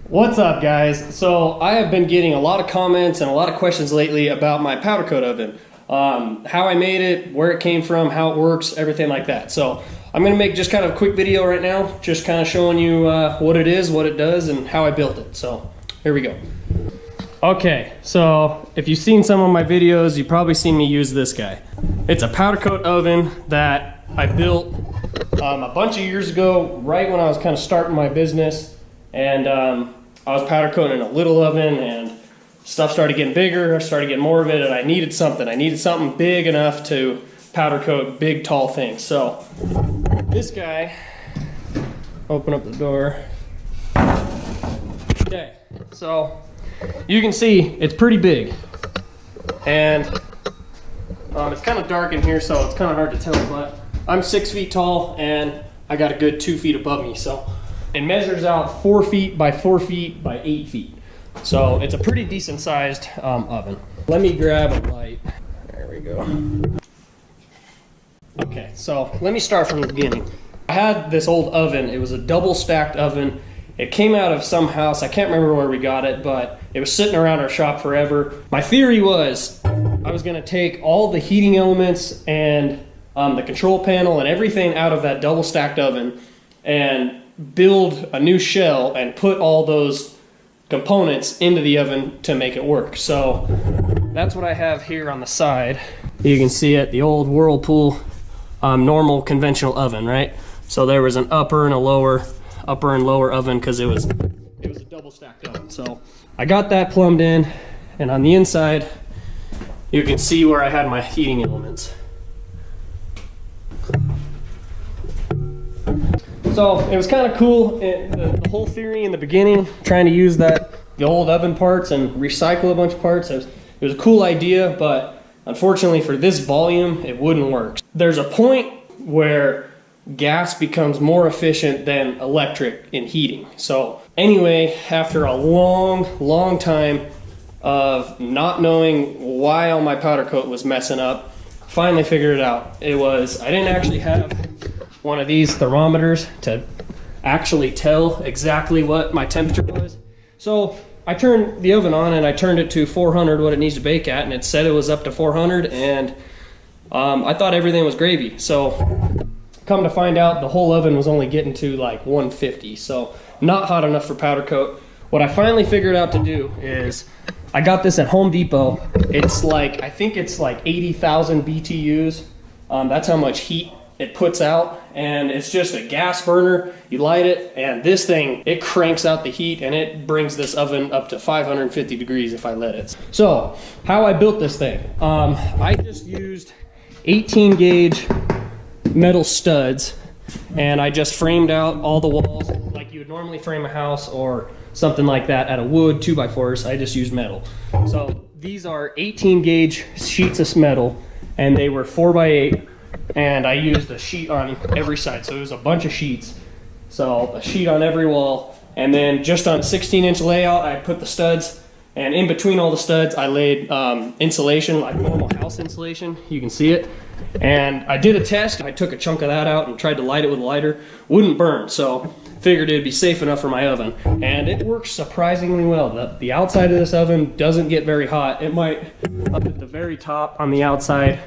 What's up, guys? So I have been getting a lot of comments and a lot of questions lately about my powder coat oven. How I made it, where it came from, how it works, everything like that. So I'm going to make just kind of a quick video right now, just kind of showing you what it is, what it does, and how I built it. So here we go. Okay, so if you've seen some of my videos, you've probably seen me use this guy. It's a powder coat oven that I built a bunch of years ago, right when I was kind of starting my business. And I was powder coating a little oven, and stuff started getting bigger. I started getting more of it, and I needed something. I needed something big enough to powder coat big, tall things. So this guy, open up the door. Okay, so you can see it's pretty big, and it's kind of dark in here, so it's kind of hard to tell, but I'm 6 feet tall, and I got a good 2 feet above me. So it measures out 4 feet by 4 feet by 8 feet. So it's a pretty decent sized oven. Let me grab a light. There we go. Okay, so let me start from the beginning. I had this old oven. It was a double stacked oven. It came out of some house. I can't remember where we got it, but it was sitting around our shop forever. My theory was I was gonna take all the heating elements and the control panel and everything out of that double stacked oven and build a new shell and put all those components into the oven to make it work. So that's what I have here on the side. You can see it, the old Whirlpool normal conventional oven, right? So there was an upper and lower oven because it was a double stacked oven. So I got that plumbed in, and on the inside you can see where I had my heating elements. So it was kind of cool, the whole theory in the beginning, trying to use the old oven parts and recycle a bunch of parts. It was a cool idea, but unfortunately for this volume, it wouldn't work. There's a point where gas becomes more efficient than electric in heating. So anyway, after a long time of not knowing why all my powder coat was messing up, finally figured it out. I didn't actually have one of these thermometers to actually tell exactly what my temperature was. So I turned the oven on and I turned it to 400, what it needs to bake at, and it said it was up to 400, and I thought everything was gravy. So come to find out, the whole oven was only getting to like 150, so not hot enough for powder coat. What I finally figured out to do is, I got this at Home Depot. It's like, I think it's like 80,000 BTUs. That's how much heat it puts out, and it's just a gas burner. You light it, and this thing, it cranks out the heat, and it brings this oven up to 550 degrees if I let it. So how I built this thing, I just used 18 gauge metal studs, and I just framed out all the walls like you would normally frame a house or something like that out of wood, 2x4s. I just used metal. So these are 18 gauge sheets of metal, and they were 4x8. And I used a sheet on every side, so it was a bunch of sheets. So a sheet on every wall, and then just on a 16-inch layout, I put the studs, and in between all the studs, I laid insulation, like normal house insulation. You can see it. And I did a test. I took a chunk of that out and tried to light it with a lighter. Wouldn't burn, so figured it'd be safe enough for my oven. And it works surprisingly well. The outside of this oven doesn't get very hot. It might, up at the very top on the outside,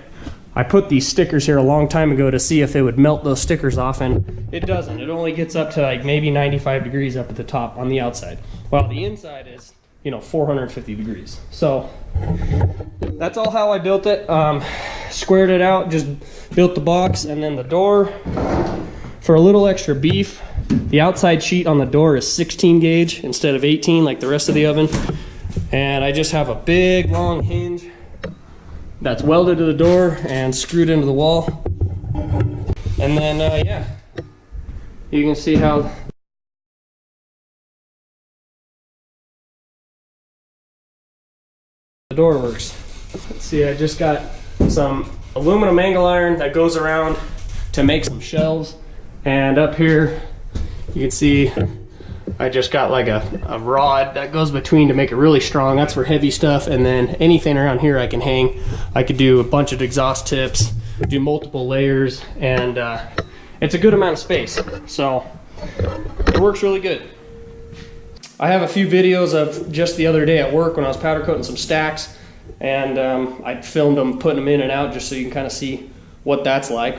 I put these stickers here a long time ago to see if it would melt those stickers off, and it doesn't. It only gets up to like maybe 95 degrees up at the top on the outside, while the inside is, 450 degrees. So that's all how I built it. Squared it out, just built the box, and then the door, for a little extra beef, the outside sheet on the door is 16 gauge instead of 18 like the rest of the oven. And I just have a big long hinge that's welded to the door and screwed into the wall. And then, yeah, you can see how the door works. Let's see, I just got some aluminum angle iron that goes around to make some shelves. And up here, you can see I just got like a rod that goes between to make it really strong. That's for heavy stuff. And then anything around here I can hang. I could do a bunch of exhaust tips, do multiple layers, and it's a good amount of space. So it works really good. I have a few videos of just the other day at work when I was powder coating some stacks, and I filmed them putting them in and out just so you can kind of see what that's like.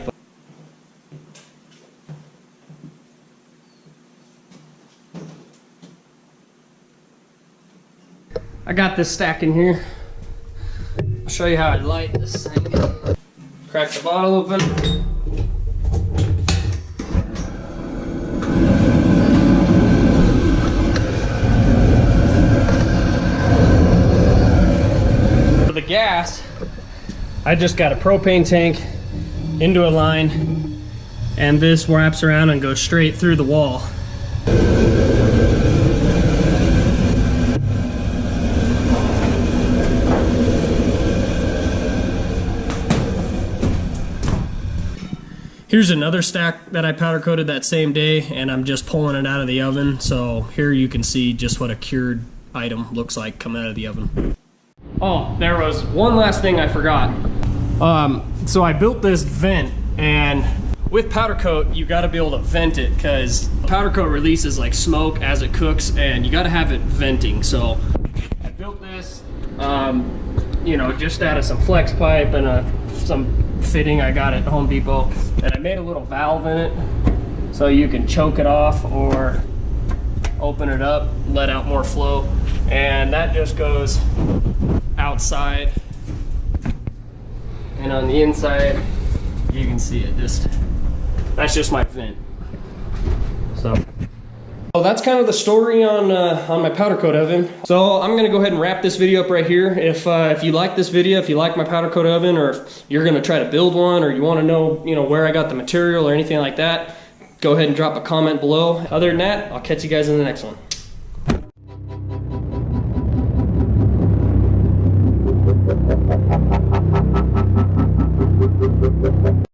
I got this stack in here. I'll show you how I light this thing. Crack the bottle open. For the gas, I just got a propane tank into a line, and this wraps around and goes straight through the wall. Here's another stack that I powder coated that same day, and I'm just pulling it out of the oven. So here you can see just what a cured item looks like coming out of the oven. Oh, there was one last thing I forgot. So I built this vent, and with powder coat, you gotta be able to vent it, because powder coat releases like smoke as it cooks, and you gotta have it venting. So I built this, you know, just out of some flex pipe and some fitting I got at Home Depot, and I made a little valve in it so you can choke it off or open it up, let out more flow, and that just goes outside, and on the inside you can see it. That's just my vent. So that's kind of the story on my powder coat oven. So I'm gonna go ahead and wrap this video up right here. If you like this video, if you like my powder coat oven, or if you're gonna try to build one, or you wanna know, where I got the material or anything like that, go ahead and drop a comment below. Other than that, I'll catch you guys in the next one.